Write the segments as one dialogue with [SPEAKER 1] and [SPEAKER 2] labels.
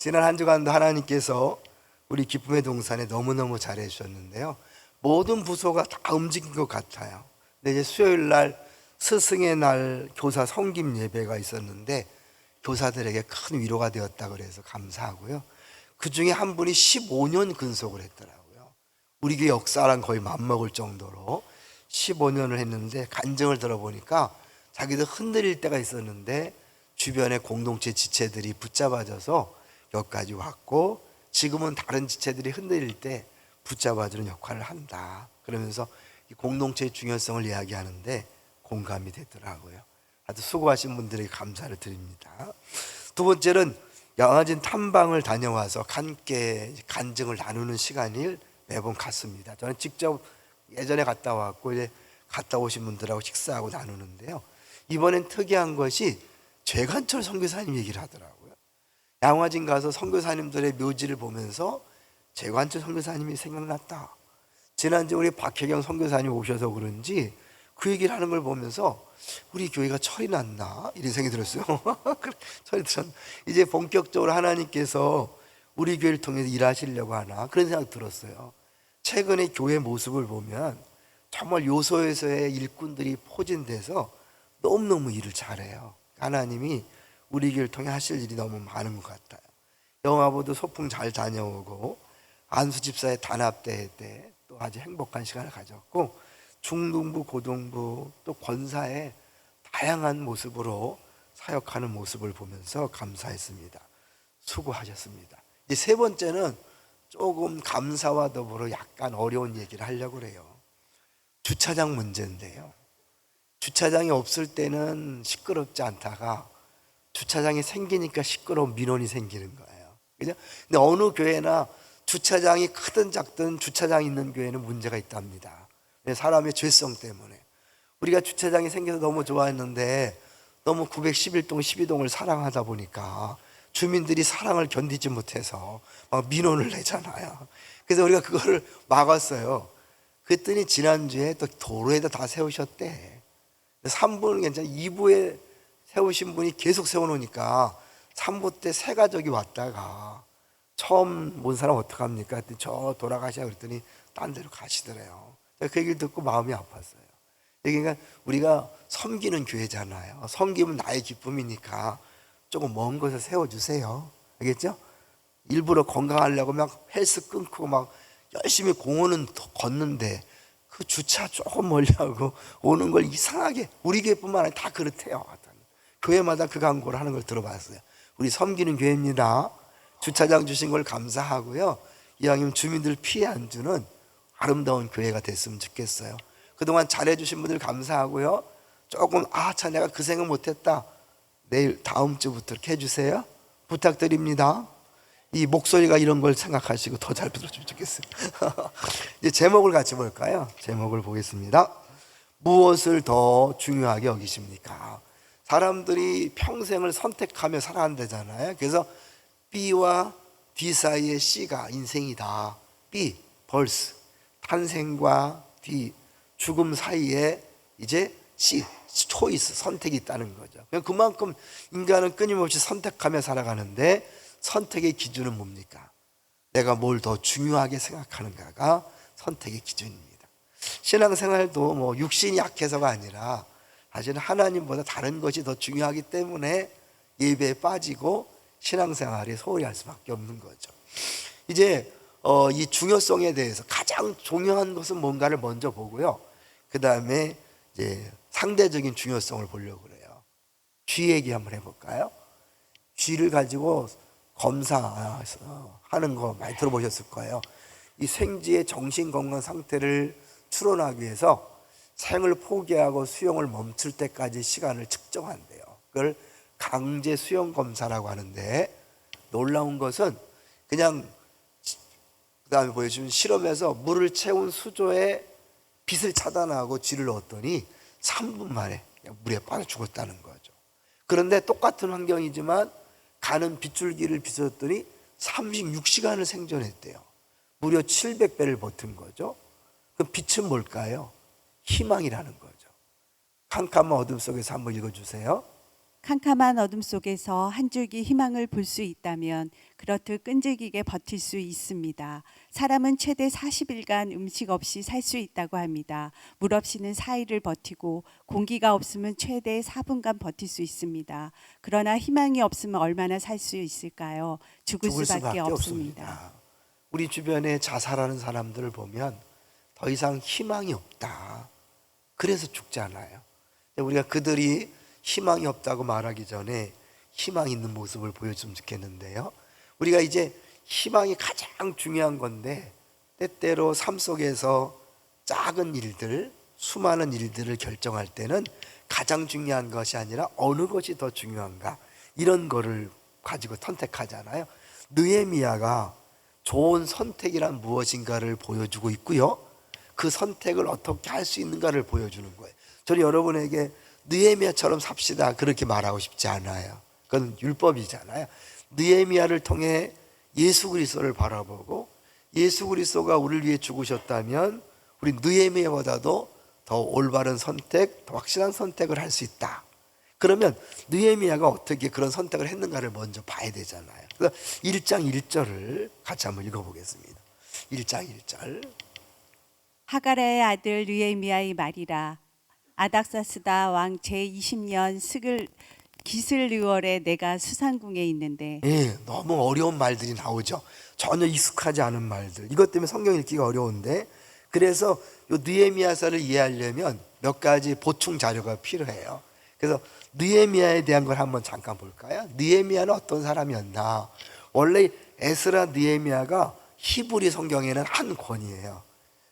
[SPEAKER 1] 지난 한 주간도 하나님께서 우리 기쁨의 동산에 너무너무 잘해 주셨는데요. 모든 부서가 다 움직인 것 같아요. 근데 이제 수요일 날 스승의 날 교사 성김 예배가 있었는데 교사들에게 큰 위로가 되었다 그래서 감사하고요. 그 중에 한 분이 15년 근속을 했더라고요. 우리 교회 역사랑 거의 맞먹을 정도로 15년을 했는데 간증을 들어보니까 자기도 흔들릴 때가 있었는데 주변의 공동체 지체들이 붙잡아줘서 여기까지 왔고 지금은 다른 지체들이 흔들릴 때 붙잡아주는 역할을 한다. 그러면서 이 공동체의 중요성을 이야기하는데 공감이 되더라고요. 아주 수고하신 분들에게 감사를 드립니다. 두 번째는 양화진 탐방을 다녀와서 함께 간증을 나누는 시간을 매번 갖습니다. 저는 직접 예전에 갔다 왔고 이제 갔다 오신 분들하고 식사하고 나누는데요. 이번엔 특이한 것이 죄관철 선교사님 얘기를 하더라고요. 양화진 가서 선교사님들의 묘지를 보면서 죄관철 선교사님이 생각났다. 지난주 우리 박혜경 선교사님 오셔서 그런지 그 얘기를 하는 걸 보면서 우리 교회가 철이 났나 이런 생각이 들었어요. 철이 들었나. 이제 본격적으로 하나님께서 우리 교회를 통해서 일하시려고 하나 그런 생각 들었어요. 최근에 교회 모습을 보면 정말 요소에서의 일꾼들이 포진돼서 너무너무 일을 잘해요. 하나님이 우리 교회를 통해 하실 일이 너무 많은 것 같아요. 영화보도 소풍 잘 다녀오고 안수 집사의 단합대회 때 또 아주 행복한 시간을 가졌고 중등부, 고등부 또 권사의 다양한 모습으로 사역하는 모습을 보면서 감사했습니다. 수고하셨습니다. 이제 세 번째는 조금 감사와 더불어 약간 어려운 얘기를 하려고 그래요. 주차장 문제인데요. 주차장이 없을 때는 시끄럽지 않다가 주차장이 생기니까 시끄러운 민원이 생기는 거예요. 그죠? 근데 어느 교회나 주차장이 크든 작든 주차장이 있는 교회는 문제가 있답니다. 사람의 죄성 때문에. 우리가 주차장이 생겨서 너무 좋아했는데 너무 911동 12동을 사랑하다 보니까 주민들이 사랑을 견디지 못해서 막 민원을 내잖아요. 그래서 우리가 그거를 막았어요. 그랬더니 지난주에 또 도로에다 다 세우셨대. 3부는 괜찮아. 2부에 세우신 분이 계속 세워놓으니까 3부 때 세 가족이 왔다가 처음 본 사람 어떡합니까? 그랬더니 저 돌아가시라 그랬더니 딴 데로 가시더래요. 그 얘기를 듣고 마음이 아팠어요. 그러니까 우리가 섬기는 교회잖아요. 섬기면 나의 기쁨이니까 조금 먼 곳에 세워주세요. 알겠죠? 일부러 건강하려고 막 헬스 끊고 막 열심히 공원은 걷는데 그 주차 조금 멀리 하고 오는 걸 이상하게 우리 교회뿐만 아니라 다 그렇대요. 교회마다 그 광고를 하는 걸 들어봤어요. 우리 섬기는 교회입니다. 주차장 주신 걸 감사하고요. 이왕이면 주민들 피해 안 주는 아름다운 교회가 됐으면 좋겠어요. 그동안 잘해주신 분들 감사하고요. 조금 참 내가 그 생각 못했다. 내일 다음 주부터 이렇게 해주세요. 부탁드립니다. 이 목소리가 이런 걸 생각하시고 더 잘 들어주면 좋겠어요. 이제 제목을 같이 볼까요? 제목을 보겠습니다. 무엇을 더 중요하게 여기십니까? 사람들이 평생을 선택하며 살아간다잖아요. 그래서 B와 D 사이의 C가 인생이다. B, 벌스, 탄생과 D, 죽음 사이에 이제 C, 초이스, 선택이 있다는 거죠. 그만큼 인간은 끊임없이 선택하며 살아가는데 선택의 기준은 뭡니까? 내가 뭘 더 중요하게 생각하는가가 선택의 기준입니다. 신앙생활도 뭐 육신이 약해서가 아니라 사실 하나님보다 다른 것이 더 중요하기 때문에 예배에 빠지고 신앙생활이 소홀히 할 수밖에 없는 거죠. 이제 이 중요성에 대해서 가장 중요한 것은 뭔가를 먼저 보고요. 그 다음에 이제 상대적인 중요성을 보려고 그래요. 쥐 얘기 한번 해볼까요? 쥐를 가지고 검사하는 거 많이 들어보셨을 거예요. 이 생쥐의 정신건강 상태를 추론하기 위해서 생을 포기하고 수영을 멈출 때까지 시간을 측정한대요. 그걸 강제 수영 검사라고 하는데 놀라운 것은 그냥 그 다음에 보여주는 실험에서 물을 채운 수조에 빛을 차단하고 쥐를 넣었더니 3분 만에 그냥 물에 빠져 죽었다는 거죠. 그런데 똑같은 환경이지만 가는 빗줄기를 비춰줬더니 36시간을 생존했대요. 무려 700배를 버틴 거죠. 그 빛은 뭘까요? 희망이라는 거죠. 캄캄한 어둠 속에서 한번 읽어주세요.
[SPEAKER 2] 캄캄한 어둠 속에서 한 줄기 희망을 볼 수 있다면 그렇듯 끈질기게 버틸 수 있습니다. 사람은 최대 40일간 음식 없이 살 수 있다고 합니다. 물 없이는 4일을 버티고 공기가 없으면 최대 4분간 버틸 수 있습니다. 그러나 희망이 없으면 얼마나 살 수 있을까요? 죽을 수밖에 없습니다.
[SPEAKER 1] 우리 주변에 자살하는 사람들을 보면 더 이상 희망이 없다. 그래서 죽잖아요. 우리가 그들이 희망이 없다고 말하기 전에 희망 있는 모습을 보여주면 좋겠는데요. 우리가 이제 희망이 가장 중요한 건데, 때때로 삶 속에서 작은 일들, 수많은 일들을 결정할 때는 가장 중요한 것이 아니라 어느 것이 더 중요한가, 이런 거를 가지고 선택하잖아요. 느헤미야가 좋은 선택이란 무엇인가를 보여주고 있고요, 그 선택을 어떻게 할 수 있는가를 보여주는 거예요. 저는 여러분에게 느헤미야처럼 삽시다 그렇게 말하고 싶지 않아요. 그건 율법이잖아요. 느헤미야를 통해 예수 그리스도를 바라보고, 예수 그리스도가 우리를 위해 죽으셨다면 우리 느헤미야보다도 더 올바른 선택, 더 확실한 선택을 할 수 있다. 그러면 느헤미야가 어떻게 그런 선택을 했는가를 먼저 봐야 되잖아요. 그래서 1장 1절을 같이 한번 읽어보겠습니다. 1장 1절.
[SPEAKER 2] 하가라의 아들 느헤미야의 말이라. 아닥사스다 왕 제20년 기슬르월에 내가 수산궁에 있는데.
[SPEAKER 1] 너무 어려운 말들이 나오죠. 전혀 익숙하지 않은 말들. 이것 때문에 성경 읽기가 어려운데, 그래서 요 느헤미야서를 이해하려면 몇 가지 보충 자료가 필요해요. 그래서 느헤미야에 대한 걸 한번 잠깐 볼까요? 느헤미야는 어떤 사람이었나? 원래 에스라 느헤미야가 히브리 성경에는 한 권이에요.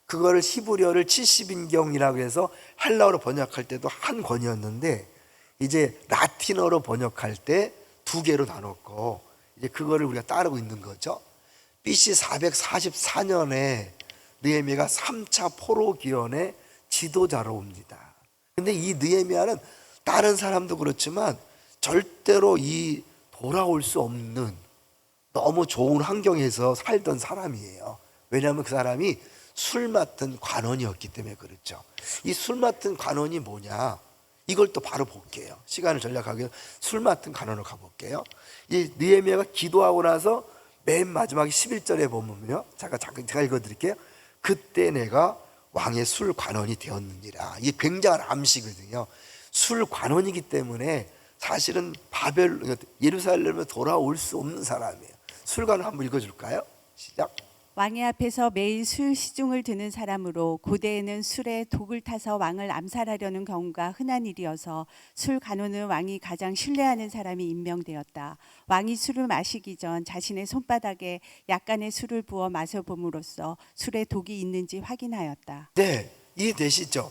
[SPEAKER 1] 그거를 히브리어를 70인경이라고 해서 헬라어로 번역할 때도 한 권이었는데, 이제 라틴어로 번역할 때 두 개로 나눴고, 이제 그거를 우리가 따르고 있는 거죠. BC 444년에 느헤미야가 3차 포로 기원의 지도자로 옵니다. 근데 이 느헤미야는 다른 사람도 그렇지만 절대로 이 돌아올 수 없는 너무 좋은 환경에서 살던 사람이에요. 왜냐하면 그 사람이 술 맡은 관원이었기 때문에 그렇죠. 이 술 맡은 관원이 뭐냐, 이걸 또 바로 볼게요. 시간을 전략하기 위해서 술 맡은 관원으로 가볼게요. 이 느헤미야가 기도하고 나서 맨 마지막에 11절에 보면요, 제가 읽어드릴게요. 그때 내가 왕의 술 관원이 되었느니라. 이게 굉장한 암시거든요. 술 관원이기 때문에 사실은 예루살렘에 돌아올 수 없는 사람이에요. 술 관원 한번 읽어줄까요? 시작.
[SPEAKER 2] 왕의 앞에서 매일 술 시중을 드는 사람으로 고대에는 술에 독을 타서 왕을 암살하려는 경우가 흔한 일이어서 술 간호는 왕이 가장 신뢰하는 사람이 임명되었다. 왕이 술을 마시기 전 자신의 손바닥에 약간의 술을 부어 마셔봄으로써 술에 독이 있는지 확인하였다.
[SPEAKER 1] 네, 이해되시죠?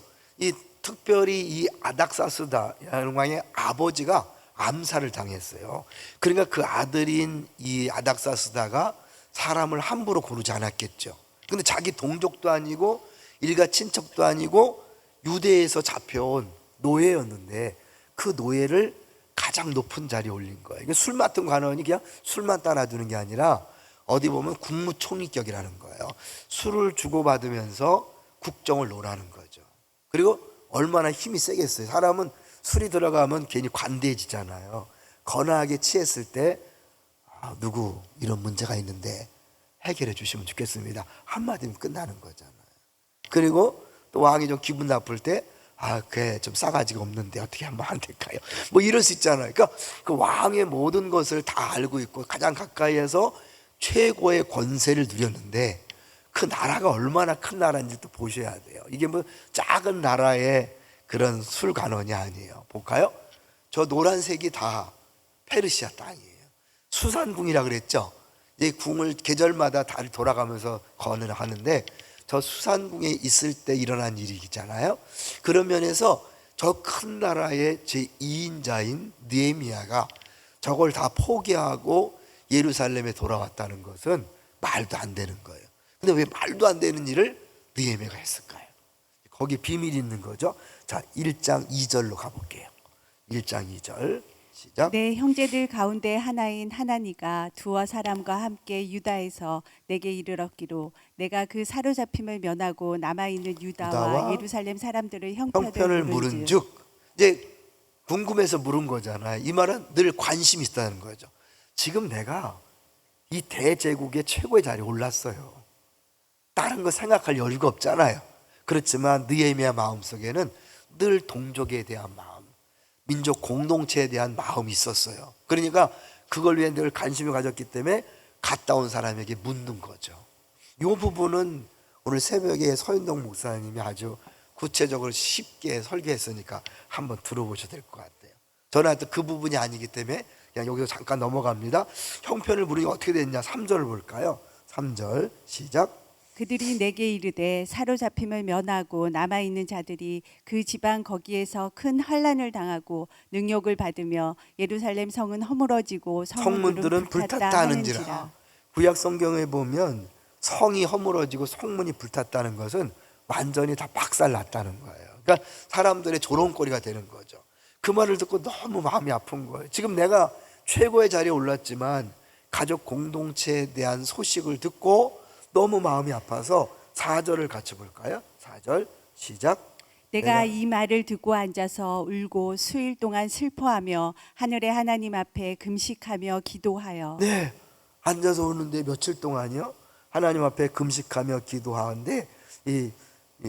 [SPEAKER 1] 특별히 이 아닥사스다 왕의 아버지가 암살을 당했어요. 그러니까 그 아들인 이 아닥사스다가 사람을 함부로 고르지 않았겠죠. 근데 자기 동족도 아니고 일가 친척도 아니고 유대에서 잡혀온 노예였는데, 그 노예를 가장 높은 자리에 올린 거예요. 술 맡은 관원이 그냥 술만 따라주는 게 아니라 어디 보면 국무총리격이라는 거예요. 술을 주고받으면서 국정을 논하는 거죠. 그리고 얼마나 힘이 세겠어요. 사람은 술이 들어가면 괜히 관대해지잖아요. 거나하게 취했을 때 누구 이런 문제가 있는데 해결해 주시면 좋겠습니다. 한마디면 끝나는 거잖아요. 그리고 또 왕이 좀 기분 나쁠 때 그래 좀 싸가지가 없는데 어떻게 하면 안 될까요? 뭐 이럴 수 있잖아요. 그러니까 그 왕의 모든 것을 다 알고 있고 가장 가까이에서 최고의 권세를 누렸는데, 그 나라가 얼마나 큰 나라인지 또 보셔야 돼요. 이게 뭐 작은 나라의 그런 술 관원이 아니에요. 볼까요? 저 노란색이 다 페르시아 땅이에요. 수산궁이라 그랬죠. 이 궁을 계절마다 다 돌아가면서 건을 하는데, 저 수산궁에 있을 때 일어난 일이잖아요. 그런 면에서 저 큰 나라의 제2인자인 느헤미야가 저걸 다 포기하고 예루살렘에 돌아왔다는 것은 말도 안 되는 거예요. 근데 왜 말도 안 되는 일을 느헤미야가 했을까요? 거기 비밀이 있는 거죠. 자, 1장 2절로 가볼게요. 1장 2절 시작.
[SPEAKER 2] 내 형제들 가운데 하나인 하나니가 두어 사람과 함께 유다에서 내게 이르렀기로 내가 그 사로잡힘을 면하고 남아있는 유다와 예루살렘 사람들을 형편을 물은즉.
[SPEAKER 1] 이제 궁금해서 물은 거잖아요. 이 말은 늘 관심이 있다는 거죠. 지금 내가 이 대제국의 최고의 자리에 올랐어요. 다른 거 생각할 여유가 없잖아요. 그렇지만 느헤미야 마음속에는 늘 동족에 대한 마음, 민족 공동체에 대한 마음이 있었어요. 그러니까 그걸 위해 늘 관심을 가졌기 때문에 갔다 온 사람에게 묻는 거죠. 이 부분은 오늘 새벽에 서윤동 목사님이 아주 구체적으로 쉽게 설계했으니까 한번 들어보셔도 될 것 같아요. 저는 그 부분이 아니기 때문에 그냥 여기서 잠깐 넘어갑니다. 형편을 물으니 어떻게 됐냐? 3절을 볼까요? 3절 시작.
[SPEAKER 2] 그들이 내게 이르되 사로잡힘을 면하고 남아 있는 자들이 그 지방 거기에서 큰 환난을 당하고 능욕을 받으며 예루살렘 성은 허물어지고
[SPEAKER 1] 성문들은 불탔다 하는지라. 구약 성경에 보면 성이 허물어지고 성문이 불탔다는 것은 완전히 다 박살났다는 거예요. 그러니까 사람들의 조롱거리가 되는 거죠. 그 말을 듣고 너무 마음이 아픈 거예요. 지금 내가 최고의 자리에 올랐지만 가족 공동체에 대한 소식을 듣고 너무 마음이 아파서 4절을 같이 볼까요? 4절 시작.
[SPEAKER 2] 내가 이 말을 듣고 앉아서 울고 수일 동안 슬퍼하며 하늘의 하나님 앞에 금식하며 기도하여.
[SPEAKER 1] 네, 앉아서 우는데 며칠 동안이요? 하나님 앞에 금식하며 기도하는데 이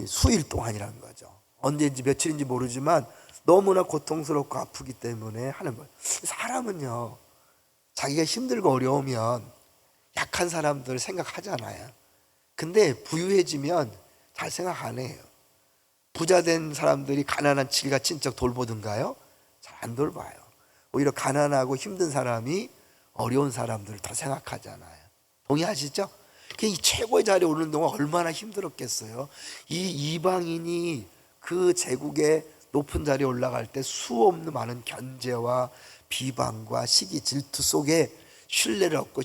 [SPEAKER 1] 수일 동안이라는 거죠. 언제인지 며칠인지 모르지만 너무나 고통스럽고 아프기 때문에 하는 거예요. 사람은요, 자기가 힘들고 어려우면 약한 사람들 생각하잖아요. 근데 부유해지면 잘 생각 안 해요. 부자 된 사람들이 가난한 질과 친척 돌보든가요? 잘 안 돌봐요. 오히려 가난하고 힘든 사람이 어려운 사람들을 더 생각하잖아요. 동의하시죠? 이 최고의 자리에 오르는 동안 얼마나 힘들었겠어요. 이 이방인이 그 제국의 높은 자리에 올라갈 때 수없는 많은 견제와 비방과 시기 질투 속에 신뢰를 얻고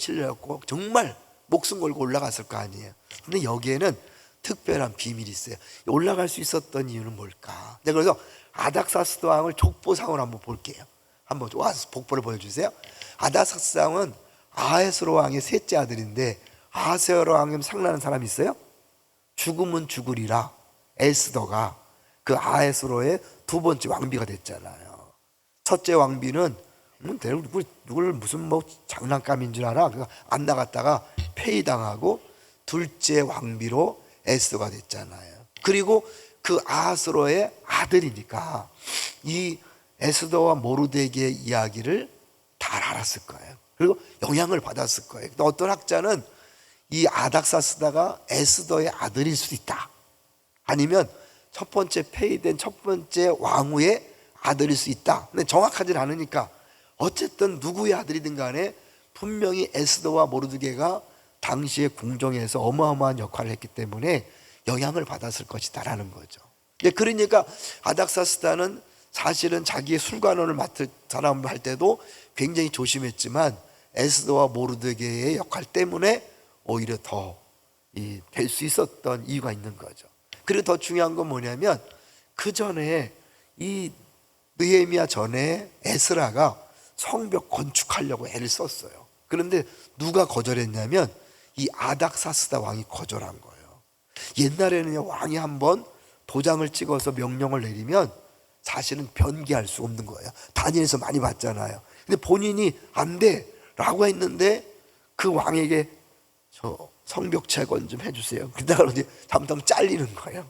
[SPEAKER 1] 정말 목숨 걸고 올라갔을 거 아니에요. 근데 여기에는 특별한 비밀이 있어요. 올라갈 수 있었던 이유는 뭘까? 네, 그래서 아닥사스다 왕을 족보상으로 한번 볼게요. 한번 와서 복보를 보여주세요. 아닥사스다 왕은 아하스로 왕의 셋째 아들인데, 아하스로 왕이면 상나는 사람이 있어요? 죽으면 죽으리라 에스더가 그 아하스로의 두 번째 왕비가 됐잖아요. 첫째 왕비는 누굴 무슨 장난감인 줄 알아? 안 나갔다가 폐위당하고 둘째 왕비로 에스더가 됐잖아요. 그리고 그 아하스로의 아들이니까 이 에스더와 모르드게의 이야기를 잘 알았을 거예요. 그리고 영향을 받았을 거예요. 어떤 학자는 이 아닥사스다가 에스더의 아들일 수도 있다. 아니면 첫 번째 폐위된 첫 번째 왕후의 아들일 수 있다. 근데 정확하진 않으니까 어쨌든 누구의 아들이든 간에 분명히 에스더와 모르드게가 당시의 궁정에서 어마어마한 역할을 했기 때문에 영향을 받았을 것이다라는 거죠. 그러니까 아닥사스다는 사실은 자기의 술관원을 맡을 사람을 할 때도 굉장히 조심했지만 에스더와 모르드게의 역할 때문에 오히려 더 될 수 있었던 이유가 있는 거죠. 그리고 더 중요한 건 뭐냐면 그 전에 이 느헤미야 전에 에스라가 성벽 건축하려고 애를 썼어요. 그런데 누가 거절했냐면 이 아닥사스다 왕이 거절한 거예요. 옛날에는 왕이 한번 도장을 찍어서 명령을 내리면 사실은 변기할 수 없는 거예요. 다니엘에서 많이 봤잖아요. 근데 본인이 안 돼 라고 했는데 그 왕에게 저 성벽 재건 좀 해주세요. 그러다가 이제 잠깐 잘리는 거예요.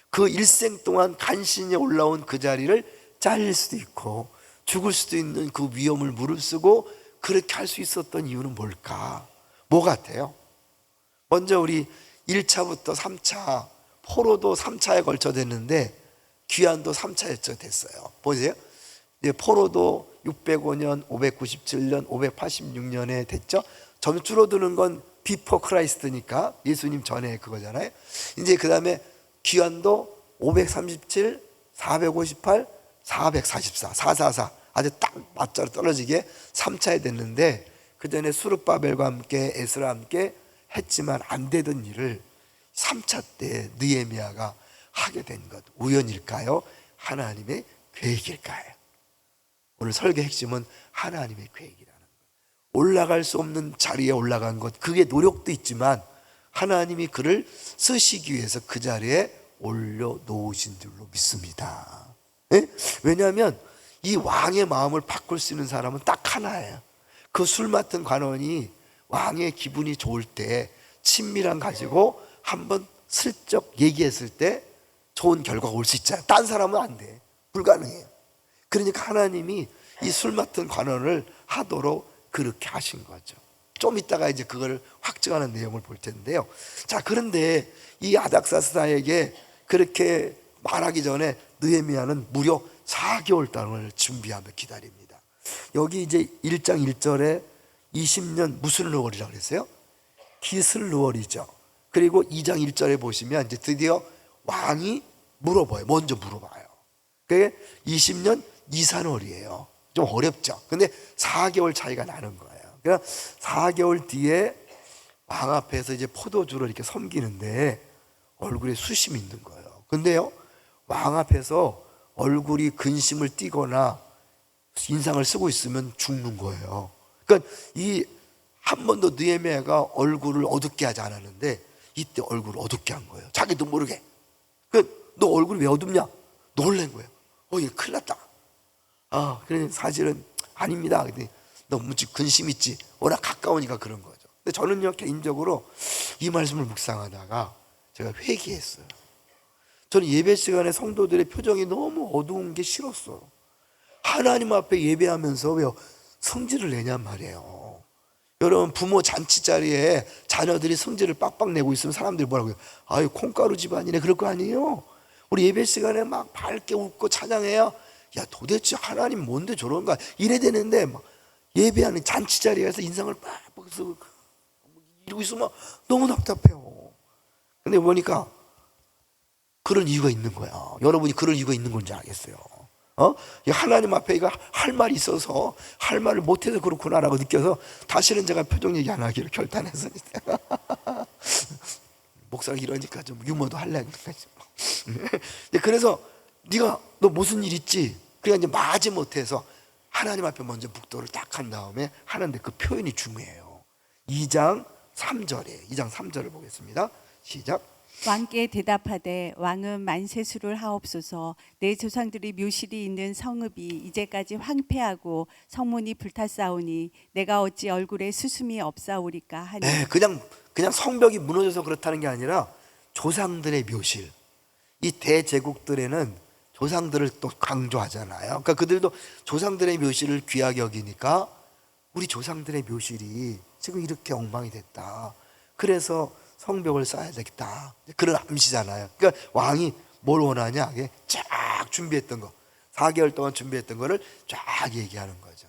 [SPEAKER 1] 그 일생 동안 간신히 올라온 그 자리를 잘릴 수도 있고 죽을 수도 있는 그 위험을 무릅쓰고 그렇게 할 수 있었던 이유는 뭘까? 뭐 같아요? 먼저 우리 1차부터 3차 포로도 3차에 걸쳐 됐는데 귀환도 3차에 됐어요. 보세요. 이제 포로도 605년, 597년, 586년에 됐죠. 점 줄어드는 건 비포 크라이스트니까 예수님 전에 그거잖아요. 이제 그 다음에 귀환도 537, 458, 444, 444 아주 딱 맞자로 떨어지게 3차에 됐는데 그 전에 수르바벨과 함께 에스라와 함께 했지만 안 되던 일을 3차 때 느헤미야가 하게 된 것 우연일까요? 하나님의 계획일까요? 오늘 설교 핵심은 하나님의 계획이라는 것. 올라갈 수 없는 자리에 올라간 것, 그게 노력도 있지만 하나님이 그를 쓰시기 위해서 그 자리에 올려놓으신 줄로 믿습니다. 네? 왜냐하면 이 왕의 마음을 바꿀 수 있는 사람은 딱 하나예요. 그 술 맡은 관원이 왕의 기분이 좋을 때 친밀함 가지고 한번 슬쩍 얘기했을 때 좋은 결과가 올 수 있잖아요. 딴 사람은 안 돼. 불가능해요. 그러니까 하나님이 이 술 맡은 관원을 하도록 그렇게 하신 거죠. 좀 이따가 이제 그걸 확증하는 내용을 볼 텐데요. 자, 그런데 이 아닥사스다에게 그렇게 말하기 전에 느헤미야는 무려 4개월 동안을 준비하며 기다립니다. 여기 이제 1장 1절에 20년 무슨 르월이라고 그랬어요? 기슬르월이죠. 그리고 2장 1절에 보시면 이제 드디어 왕이 물어봐요. 먼저 물어봐요. 그게 20년 이산월이에요. 좀 어렵죠. 근데 4개월 차이가 나는 거예요. 그러니까 4개월 뒤에 왕 앞에서 이제 포도주를 이렇게 섬기는데 얼굴에 수심이 있는 거예요. 근데요, 왕 앞에서 얼굴이 근심을 띠거나 인상을 쓰고 있으면 죽는 거예요. 그러니까 이 한 번도 느헤미야가 얼굴을 어둡게 하지 않았는데 이때 얼굴을 어둡게 한 거예요. 자기도 모르게. 너 얼굴이 왜 어둡냐? 놀란 거예요. 이거 큰일 났다. 그래 사실은 아닙니다. 근데 너무 근심 있지. 워낙 가까우니까 그런 거죠. 근데 저는요, 개인적으로 이 말씀을 묵상하다가 제가 회개했어요. 저는 예배 시간에 성도들의 표정이 너무 어두운 게 싫었어요. 하나님 앞에 예배하면서 왜 성질을 내냔 말이에요. 여러분, 부모 잔치 자리에 자녀들이 성질을 빡빡 내고 있으면 사람들이 뭐라고요? 아유, 콩가루 집안이네. 그럴 거 아니에요? 우리 예배 시간에 막 밝게 웃고 찬양해야, 야, 도대체 하나님 뭔데 저런가? 이래 되는데 막 예배하는 잔치 자리에서 인상을 빡빡 쓰고 이러고 있으면 너무 답답해요. 근데 보니까 그런 이유가 있는 거야. 여러분이 그런 이유가 있는 건지 알겠어요. 하나님 앞에 이거 할 말이 있어서 할 말을 못해서 그렇구나라고 느껴서 다시는 제가 표정 얘기 안 하기로 결단했어요. 목사가 이러니까 좀 유머도 하려고. 그래서 너 무슨 일 있지? 그러니까 이제 마지 못해서 하나님 앞에 먼저 묵도를 딱 한 다음에 하는데 그 표현이 중요해요. 2장 3절에 2장 3절을 보겠습니다. 시작.
[SPEAKER 2] 왕께 대답하되 왕은 만세수를 하옵소서. 내 조상들이 묘실이 있는 성읍이 이제까지 황폐하고 성문이 불탔사오니 내가 어찌 얼굴에 수숨이 없사오리까 하니.
[SPEAKER 1] 네, 그냥 성벽이 무너져서 그렇다는 게 아니라 조상들의 묘실. 이 대제국들에는 조상들을 또 강조하잖아요. 그러니까 그들도 조상들의 묘실을 귀하게 여기니까 우리 조상들의 묘실이 지금 이렇게 엉망이 됐다. 그래서 성벽을 쌓아야 되겠다. 그런 암시잖아요. 그러니까 왕이 뭘 원하냐? 쫙 준비했던 거, 4개월 동안 준비했던 거를 쫙 얘기하는 거죠.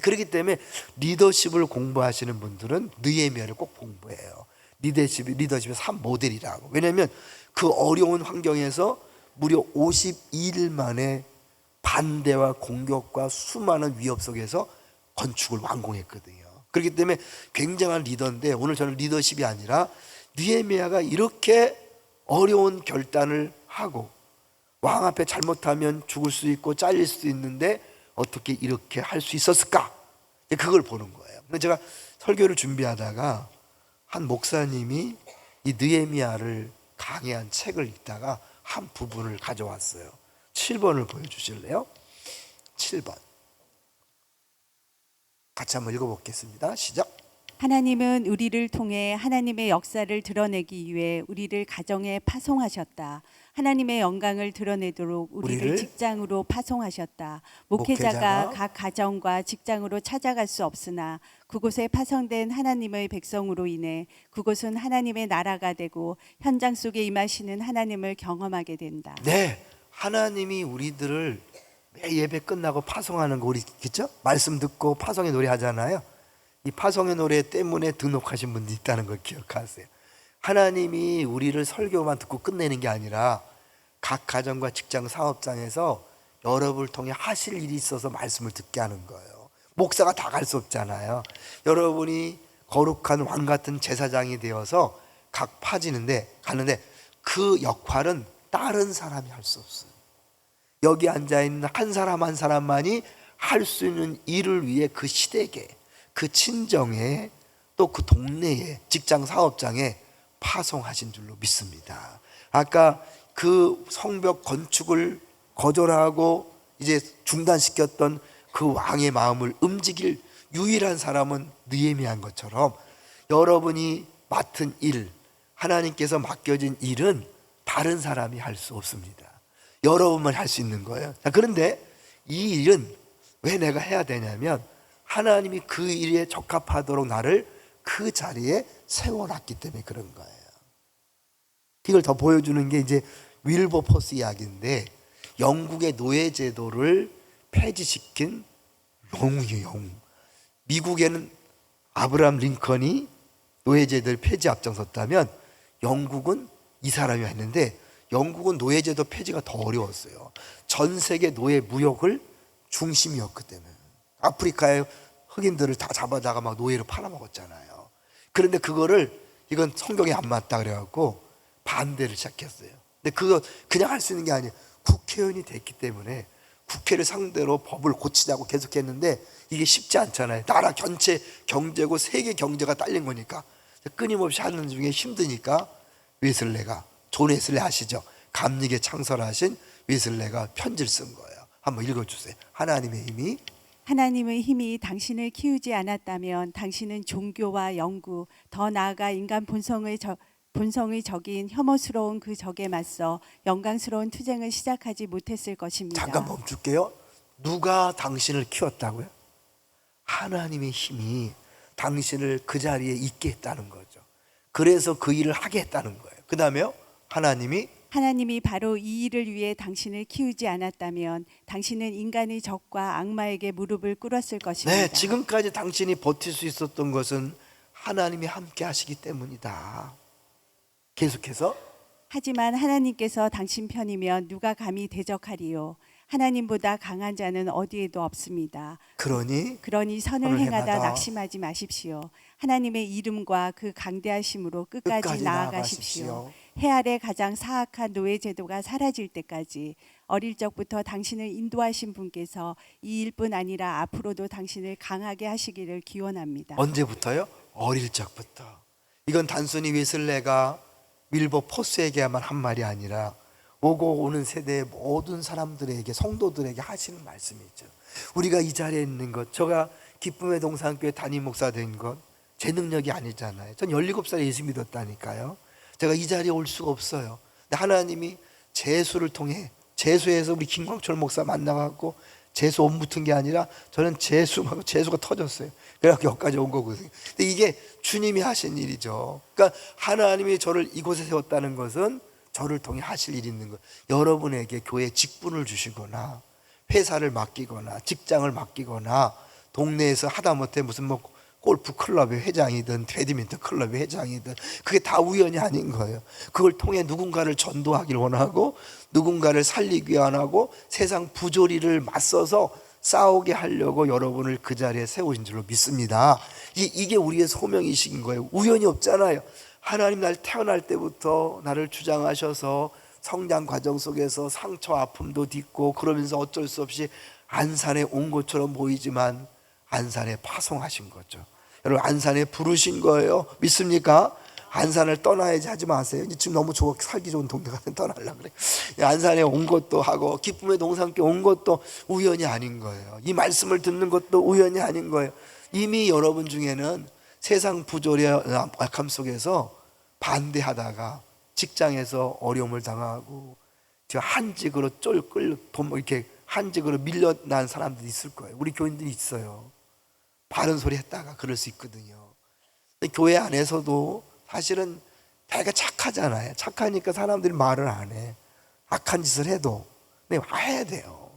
[SPEAKER 1] 그렇기 때문에 리더십을 공부하시는 분들은 느헤미야를 꼭 공부해요. 리더십의 3모델이라고. 왜냐하면 그 어려운 환경에서 무려 52일 만에 반대와 공격과 수많은 위협 속에서 건축을 완공했거든요. 그렇기 때문에 굉장한 리더인데, 오늘 저는 리더십이 아니라 느헤미야가 이렇게 어려운 결단을 하고 왕 앞에 잘못하면 죽을 수 있고 잘릴 수도 있는데 어떻게 이렇게 할 수 있었을까? 그걸 보는 거예요. 근데 제가 설교를 준비하다가 한 목사님이 이 느헤미야를 강의한 책을 읽다가 한 부분을 가져왔어요. 7번을 보여주실래요? 7번 같이 한번 읽어보겠습니다. 시작.
[SPEAKER 2] 하나님은 우리를 통해 하나님의 역사를 드러내기 위해 우리를 가정에 파송하셨다. 하나님의 영광을 드러내도록 우리를 직장으로 파송하셨다. 목회자가 각 가정과 직장으로 찾아갈 수 없으나 그곳에 파송된 하나님의 백성으로 인해 그곳은 하나님의 나라가 되고 현장 속에 임하시는 하나님을 경험하게 된다.
[SPEAKER 1] 네, 하나님이 우리들을 매 예배 끝나고 파송하는 거 우리 그죠? 말씀 듣고 파송의 노래 하잖아요. 이 파송의 노래 때문에 등록하신 분도 있다는 걸 기억하세요. 하나님이 우리를 설교만 듣고 끝내는 게 아니라 각 가정과 직장 사업장에서 여러분을 통해 하실 일이 있어서 말씀을 듣게 하는 거예요. 목사가 다 갈 수 없잖아요. 여러분이 거룩한 왕 같은 제사장이 되어서 각 가는데 그 역할은 다른 사람이 할 수 없어요. 여기 앉아있는 한 사람 한 사람만이 할 수 있는 일을 위해 그 시댁에, 그 친정에, 또 그 동네에, 직장 사업장에 파송하신 줄로 믿습니다. 아까 그 성벽 건축을 거절하고 이제 중단시켰던 그 왕의 마음을 움직일 유일한 사람은 느헤미야인 것처럼 여러분이 맡은 일, 하나님께서 맡겨진 일은 다른 사람이 할 수 없습니다. 여러분만 할 수 있는 거예요. 자, 그런데 이 일은 왜 내가 해야 되냐면 하나님이 그 일에 적합하도록 나를 그 자리에 세워놨기 때문에 그런 거예요. 이걸 더 보여주는 게 이제 윌버포스 이야기인데, 영국의 노예 제도를 폐지시킨 영웅이에요, 영웅. 미국에는 아브라함 링컨이 노예 제도를 폐지 앞장섰다면 영국은 이 사람이 했는데, 영국은 노예 제도 폐지가 더 어려웠어요. 전 세계 노예 무역을 중심이었기 때문에. 아프리카의 흑인들을 다 잡아다가 막 노예로 팔아먹었잖아요. 그런데 그거를 이건 성경에 안 맞다 그래갖고 반대를 시작했어요. 근데 그거 그냥 할 수 있는 게 아니에요. 국회의원이 됐기 때문에 국회를 상대로 법을 고치자고 계속했는데 이게 쉽지 않잖아요. 나라 전체 경제고 세계 경제가 딸린 거니까 끊임없이 하는 중에 힘드니까 웨슬레가, 존 웨슬레 아시죠? 감리교 창설하신 웨슬레가 편지를 쓴 거예요. 한번 읽어주세요.
[SPEAKER 2] 하나님의 힘이 당신을 키우지 않았다면 당신은 종교와 연구, 더 나아가 인간 본성의 적인 혐오스러운 그 적에 맞서 영광스러운 투쟁을 시작하지 못했을 것입니다.
[SPEAKER 1] 잠깐 멈출게요. 누가 당신을 키웠다고요? 하나님의 힘이 당신을 그 자리에 있게 했다는 거죠. 그래서 그 일을 하게 했다는 거예요. 그 다음에요,
[SPEAKER 2] 하나님이 바로 이 일을 위해 당신을 키우지 않았다면 당신은 인간의 적과 악마에게 무릎을 꿇었을 것입니다.
[SPEAKER 1] 네, 지금까지 당신이 버틸 수 있었던 것은 하나님이 함께 하시기 때문이다. 계속해서,
[SPEAKER 2] 하지만 하나님께서 당신 편이면 누가 감히 대적하리요? 하나님보다 강한 자는 어디에도 없습니다.
[SPEAKER 1] 그러니
[SPEAKER 2] 선을 행하다 낙심하지 마십시오. 하나님의 이름과 그 강대하심으로 끝까지 나아가십시오. 해 아래 가장 사악한 노예 제도가 사라질 때까지 어릴 적부터 당신을 인도하신 분께서 이 일뿐 아니라 앞으로도 당신을 강하게 하시기를 기원합니다.
[SPEAKER 1] 언제부터요? 어릴 적부터. 이건 단순히 웨슬레가 윌버포스에게만 한 말이 아니라 오고 오는 세대의 모든 사람들에게, 성도들에게 하시는 말씀이죠. 우리가 이 자리에 있는 것, 제가 기쁨의 동산교회 담임 목사 된 것 제 능력이 아니잖아요. 전 17살에 예수 믿었다니까요. 제가 이 자리에 올 수가 없어요. 근데 하나님이 재수를 통해, 재수에서 우리 김광철 목사 만나갖고 재수 온 붙은 게 아니라 저는 재수가 터졌어요. 그래서 여기까지 온 거거든요. 근데 이게 주님이 하신 일이죠. 그러니까 하나님이 저를 이곳에 세웠다는 것은 저를 통해 하실 일이 있는 거예요. 여러분에게 교회 직분을 주시거나 회사를 맡기거나 직장을 맡기거나 동네에서 하다못해 무슨 뭐 골프 클럽의 회장이든 배드민턴 클럽의 회장이든 그게 다 우연이 아닌 거예요. 그걸 통해 누군가를 전도하기를 원하고 누군가를 살리기 원하고 세상 부조리를 맞서서 싸우게 하려고 여러분을 그 자리에 세우신 줄로 믿습니다. 이게 우리의 소명이신 거예요. 우연이 없잖아요. 하나님 날 태어날 때부터 나를 주장하셔서 성장 과정 속에서 상처 아픔도 딛고 그러면서 어쩔 수 없이 안산에 온 것처럼 보이지만 안산에 파송하신 거죠. 여러분, 안산에 부르신 거예요. 믿습니까? 안산을 떠나야지 하지 마세요. 지금 너무 좋아, 살기 좋은 동네 가서 떠나려고 그래. 안산에 온 것도 하고 기쁨의 동산교회 온 것도 우연이 아닌 거예요. 이 말씀을 듣는 것도 우연이 아닌 거예요. 이미 여러분 중에는 세상 부조리와 악함 속에서 반대하다가 직장에서 어려움을 당하고 한직으로 이렇게 한직으로 밀려난 사람들이 있을 거예요. 우리 교인들이 있어요. 바른 소리 했다가 그럴 수 있거든요. 근데 교회 안에서도 사실은 대개 착하잖아요. 착하니까 사람들이 말을 안 해. 악한 짓을 해도 근데 해야 돼요.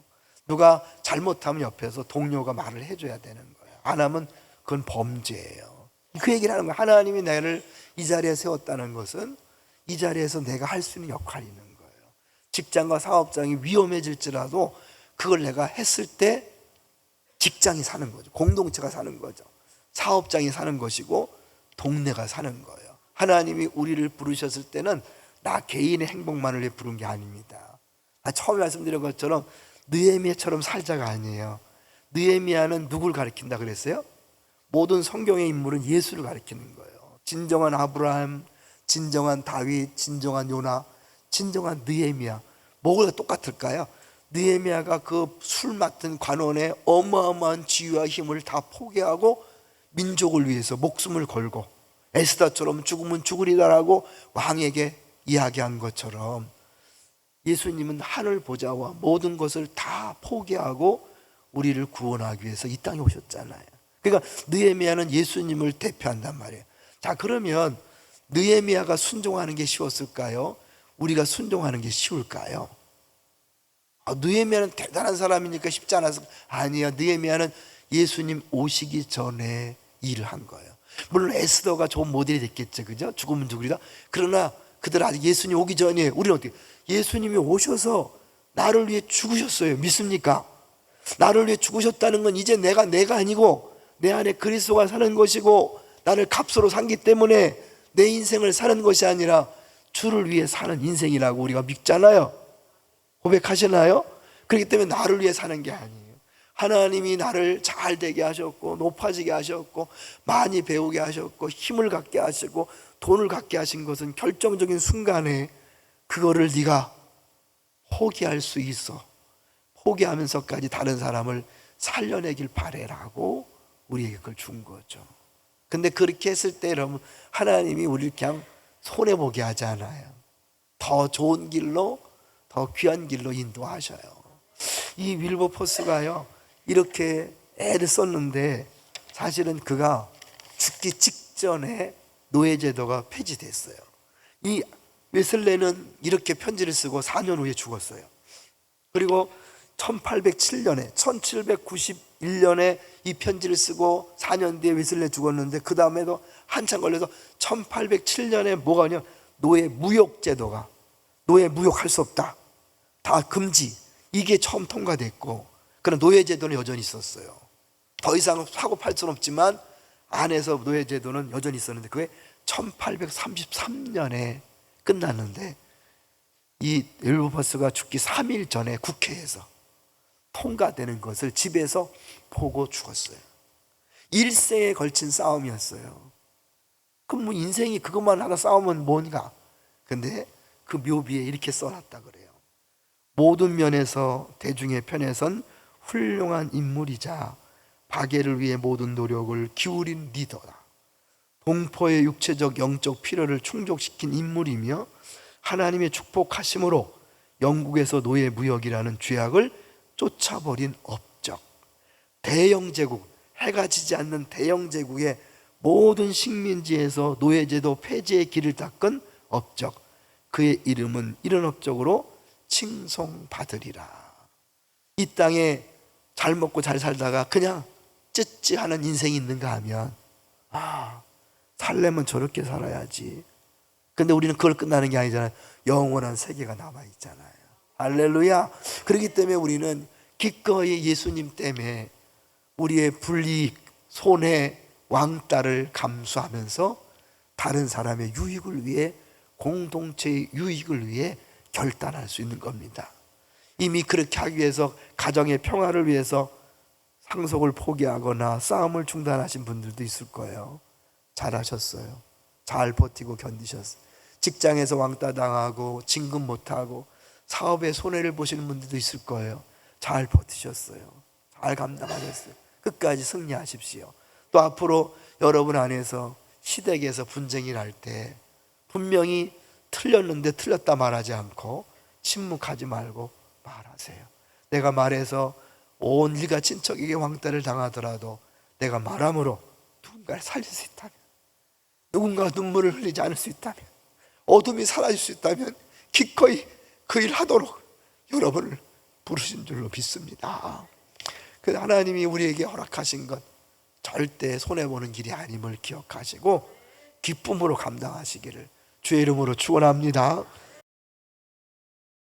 [SPEAKER 1] 누가 잘못하면 옆에서 동료가 말을 해줘야 되는 거예요. 안 하면 그건 범죄예요. 그 얘기를 하는 거예요. 하나님이 나를 이 자리에 세웠다는 것은 이 자리에서 내가 할 수 있는 역할이 있는 거예요. 직장과 사업장이 위험해질지라도 그걸 내가 했을 때 직장이 사는 거죠. 공동체가 사는 거죠. 사업장이 사는 것이고 동네가 사는 거예요. 하나님이 우리를 부르셨을 때는 나 개인의 행복만을 위해 부른 게 아닙니다. 처음에 말씀드린 것처럼 느헤미야처럼 살자가 아니에요. 느헤미야는 누굴 가리킨다 그랬어요? 모든 성경의 인물은 예수를 가리키는 거예요. 진정한 아브라함, 진정한 다윗, 진정한 요나, 진정한 느헤미야. 뭐가 똑같을까요? 느헤미야가 그 술 맡은 관원의 어마어마한 지위와 힘을 다 포기하고 민족을 위해서 목숨을 걸고 에스더처럼 죽으면 죽으리다라고 왕에게 이야기한 것처럼 예수님은 하늘 보좌와 모든 것을 다 포기하고 우리를 구원하기 위해서 이 땅에 오셨잖아요. 그러니까 느헤미야는 예수님을 대표한단 말이에요. 자, 그러면 느헤미야가 순종하는 게 쉬웠을까요? 우리가 순종하는 게 쉬울까요? 느헤미야는 대단한 사람이니까 쉽지 않아서 아니야. 느헤미야는 예수님 오시기 전에 일을 한 거예요. 물론 에스더가 좋은 모델이 됐겠죠, 그죠? 죽으면 죽으리다. 그러나 그들 아직 예수님 오기 전에 우리는 어떻게? 예수님이 오셔서 나를 위해 죽으셨어요. 믿습니까? 나를 위해 죽으셨다는 건 이제 내가 아니고 내 안에 그리스도가 사는 것이고 나를 값으로 산기 때문에 내 인생을 사는 것이 아니라 주를 위해 사는 인생이라고 우리가 믿잖아요. 고백하시나요? 그렇기 때문에 나를 위해 사는 게 아니에요. 하나님이 나를 잘 되게 하셨고 높아지게 하셨고 많이 배우게 하셨고 힘을 갖게 하시고 돈을 갖게 하신 것은 결정적인 순간에 그거를 네가 포기할 수 있어. 포기하면서까지 다른 사람을 살려내길 바래라고 우리에게 그걸 준 거죠. 근데 그렇게 했을 때 여러분 하나님이 우리를 그냥 손해보게 하지 않아요. 더 좋은 길로 더 귀한 길로 인도하셔요. 이 윌버포스가요 이렇게 애를 썼는데 사실은 그가 죽기 직전에 노예제도가 폐지됐어요. 이 웨슬레는 이렇게 편지를 쓰고 4년 후에 죽었어요. 그리고 1807년에 1791년에 이 편지를 쓰고 4년 뒤에 웨슬레 죽었는데 그 다음에도 한참 걸려서 1807년에 뭐가 냐 노예 무역제도가 노예 무역할 수 없다. 다 금지. 이게 처음 통과됐고 그러나 노예제도는 여전히 있었어요. 더 이상 사고 팔 수는 없지만 안에서 노예제도는 여전히 있었는데 그게 1833년에 끝났는데 이 윌버포스가 죽기 3일 전에 국회에서 통과되는 것을 집에서 보고 죽었어요. 일생에 걸친 싸움이었어요. 그럼 뭐 인생이 그것만 하다 싸우면 뭔가. 근데 그 묘비에 이렇게 써놨다 그래요. 모든 면에서 대중의 편에 선 훌륭한 인물이자 박애를 위해 모든 노력을 기울인 리더다. 동포의 육체적 영적 필요를 충족시킨 인물이며 하나님의 축복하심으로 영국에서 노예 무역이라는 죄악을 쫓아버린 업적. 대영 제국, 해가 지지 않는 대영 제국의 모든 식민지에서 노예제도 폐지의 길을 닦은 업적. 그의 이름은 이런 업적으로 칭송받으리라. 이 땅에 잘 먹고 잘 살다가 그냥 찌찌하는 인생이 있는가 하면 살려면 저렇게 살아야지. 근데 우리는 그걸 끝나는 게 아니잖아요. 영원한 세계가 남아있잖아요. 할렐루야. 그렇기 때문에 우리는 기꺼이 예수님 때문에 우리의 불이익, 손해, 왕따를 감수하면서 다른 사람의 유익을 위해 공동체의 유익을 위해 결단할 수 있는 겁니다. 이미 그렇게 하기 위해서 가정의 평화를 위해서 상속을 포기하거나 싸움을 중단하신 분들도 있을 거예요. 잘하셨어요. 잘 버티고 견디셨어요. 직장에서 왕따 당하고 진급 못하고 사업에 손해를 보시는 분들도 있을 거예요. 잘 버티셨어요. 잘 감당하셨어요. 끝까지 승리하십시오. 또 앞으로 여러분 안에서 시댁에서 분쟁이 날 때 분명히 틀렸는데 틀렸다 말하지 않고 침묵하지 말고 말하세요. 내가 말해서 온 일가 친척에게 왕따를 당하더라도 내가 말함으로 누군가를 살릴 수 있다면, 누군가 눈물을 흘리지 않을 수 있다면, 어둠이 사라질 수 있다면 기꺼이 그 일 하도록 여러분을 부르신 줄로 믿습니다. 그 하나님이 우리에게 허락하신 것 절대 손해보는 길이 아님을 기억하시고 기쁨으로 감당하시기를 주의 이름으로 축원합니다.